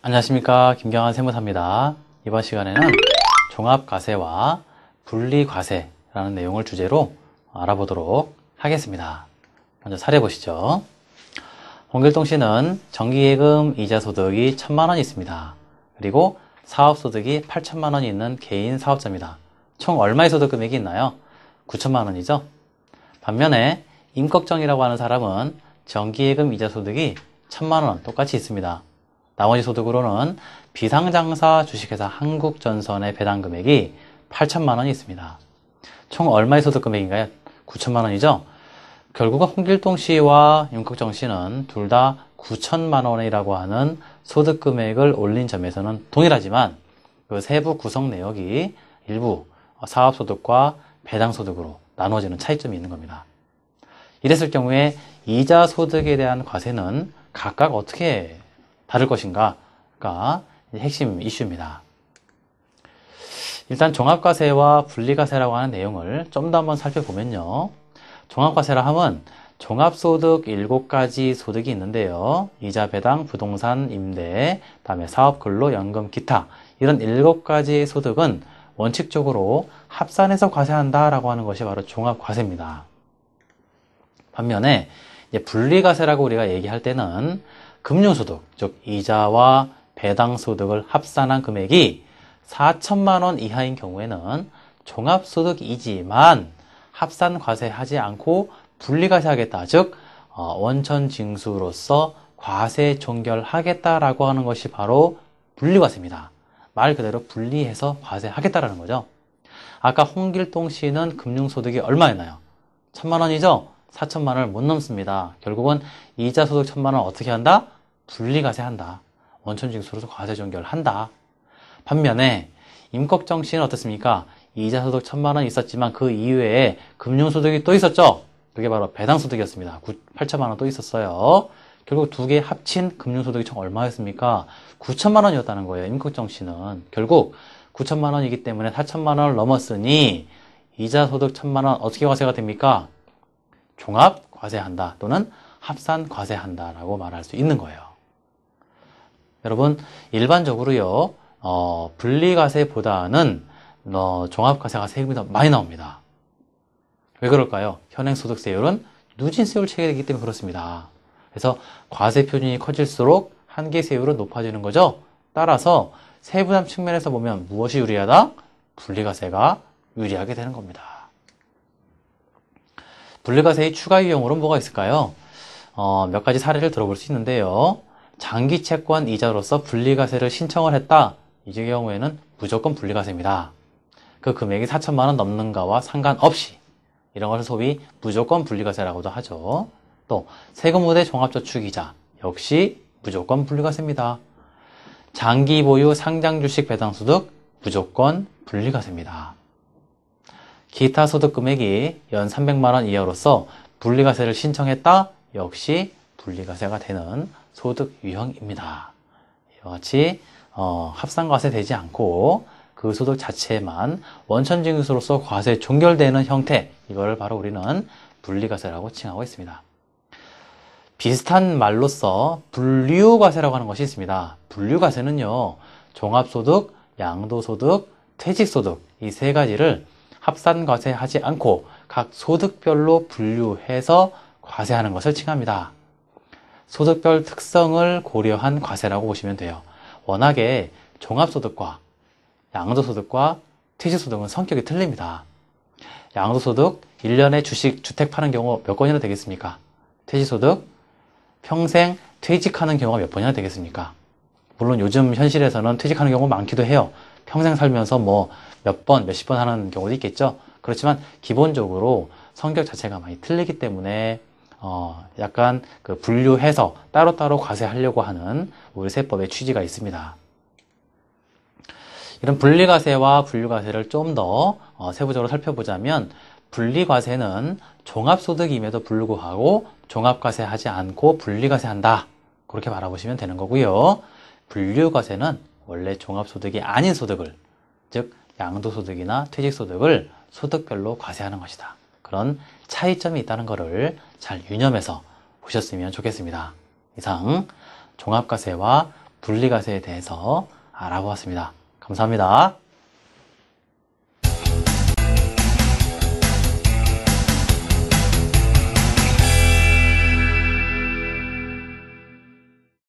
안녕하십니까, 김경환 세무사입니다. 이번 시간에는 종합과세와 분리과세라는 내용을 주제로 알아보도록 하겠습니다. 먼저 사례 보시죠. 홍길동 씨는 정기예금 이자 소득이 1,000만 원이 있습니다. 그리고 사업소득이 8천만 원이 있는 개인 사업자입니다. 총 얼마의 소득 금액이 있나요? 9천만 원이죠. 반면에 임꺽정이라고 하는 사람은 정기예금 이자 소득이 1,000만 원 똑같이 있습니다. 나머지 소득으로는 비상장사 주식회사 한국전선의 배당 금액이 8천만 원이 있습니다. 총 얼마의 소득 금액인가요? 9천만 원이죠. 결국은 홍길동 씨와 임꺽정 씨는 둘 다 9천만 원이라고 하는 소득 금액을 올린 점에서는 동일하지만 그 세부 구성 내역이 일부 사업소득과 배당소득으로 나누어지는 차이점이 있는 겁니다. 이랬을 경우에 이자 소득에 대한 과세는 각각 어떻게 다를 것인가가 핵심 이슈입니다. 일단 종합과세와 분리과세라고 하는 내용을 좀 더 한번 살펴보면요. 종합과세라 하면 종합소득 7가지 소득이 있는데요. 이자, 배당, 부동산, 임대, 다음에 사업, 근로, 연금, 기타 이런 7가지 소득은 원칙적으로 합산해서 과세한다라고 하는 것이 바로 종합과세입니다. 반면에 분리과세라고 우리가 얘기할 때는 금융소득, 즉 이자와 배당소득을 합산한 금액이 4천만 원 이하인 경우에는 종합소득이지만 합산과세하지 않고 분리과세하겠다, 즉 원천징수로서 과세 종결하겠다라고 하는 것이 바로 분리과세입니다. 말 그대로 분리해서 과세하겠다라는 거죠. 아까 홍길동 씨는 금융소득이 얼마였나요? 1,000만 원이죠? 4천만 원을 못 넘습니다. 결국은 이자 소득 1,000만 원 어떻게 한다? 분리과세한다. 원천징수로서 과세 종결한다. 반면에 임꺽정 씨는 어떻습니까? 이자 소득 1,000만 원 있었지만 그 이외에 금융소득이 또 있었죠? 그게 바로 배당소득이었습니다. 8천만 원 또 있었어요. 결국 두 개 합친 금융소득이 총 얼마였습니까? 9천만 원이었다는 거예요. 임꺽정 씨는. 결국 9천만 원이기 때문에 4천만 원을 넘었으니 이자 소득 1,000만 원 어떻게 과세가 됩니까? 종합 과세한다 또는 합산 과세한다 라고 말할 수 있는 거예요. 여러분 일반적으로요 분리과세보다는 종합과세가 세금이 더 많이 나옵니다. 왜 그럴까요? 현행소득세율은 누진세율 체계이기 때문에 그렇습니다. 그래서 과세 표준이 커질수록 한계세율은 높아지는 거죠. 따라서 세부담 측면에서 보면 무엇이 유리하다? 분리과세가 유리하게 되는 겁니다. 분리과세의 추가 유형으로 뭐가 있을까요? 몇 가지 사례를 들어볼 수 있는데요. 장기채권 이자로서 분리과세를 신청을 했다. 이 경우에는 무조건 분리과세입니다. 그 금액이 4천만 원 넘는가와 상관없이 이런 것을 소위 무조건 분리과세라고도 하죠. 또 세금 우대 종합저축이자 역시 무조건 분리과세입니다. 장기 보유 상장주식 배당소득 무조건 분리과세입니다. 기타 소득 금액이 연 300만 원 이하로서 분리과세를 신청했다? 역시 분리과세가 되는 소득 유형입니다. 이와 같이 합산과세 되지 않고 그 소득 자체만 원천징수로서 과세 종결되는 형태, 이거를 바로 우리는 분리과세라고 칭하고 있습니다. 비슷한 말로서 분류과세라고 하는 것이 있습니다. 분류과세는요, 종합소득, 양도소득, 퇴직소득 이 세 가지를 합산과세하지 않고 각 소득별로 분류해서 과세하는 것을 칭합니다. 소득별 특성을 고려한 과세라고 보시면 돼요. 워낙에 종합소득과 양도소득과 퇴직소득은 성격이 틀립니다. 양도소득 1년에 주택 파는 경우 몇 건이나 되겠습니까? 퇴직소득 평생 퇴직하는 경우가 몇 번이나 되겠습니까? 물론 요즘 현실에서는 퇴직하는 경우가 많기도 해요. 평생 살면서 몇 번, 몇십 번 하는 경우도 있겠죠. 그렇지만 기본적으로 성격 자체가 많이 틀리기 때문에 약간 분류해서 따로따로 과세하려고 하는 우리 세법의 취지가 있습니다. 이런 분리과세와 분류과세를 좀 더 세부적으로 살펴보자면 분리과세는 종합소득임에도 불구하고 종합과세하지 않고 분리과세한다. 그렇게 바라보시면 되는 거고요. 분류과세는 원래 종합소득이 아닌 소득을, 즉 양도소득이나 퇴직소득을 소득별로 과세하는 것이다. 그런 차이점이 있다는 것을 잘 유념해서 보셨으면 좋겠습니다. 이상 종합과세와 분리과세에 대해서 알아보았습니다. 감사합니다.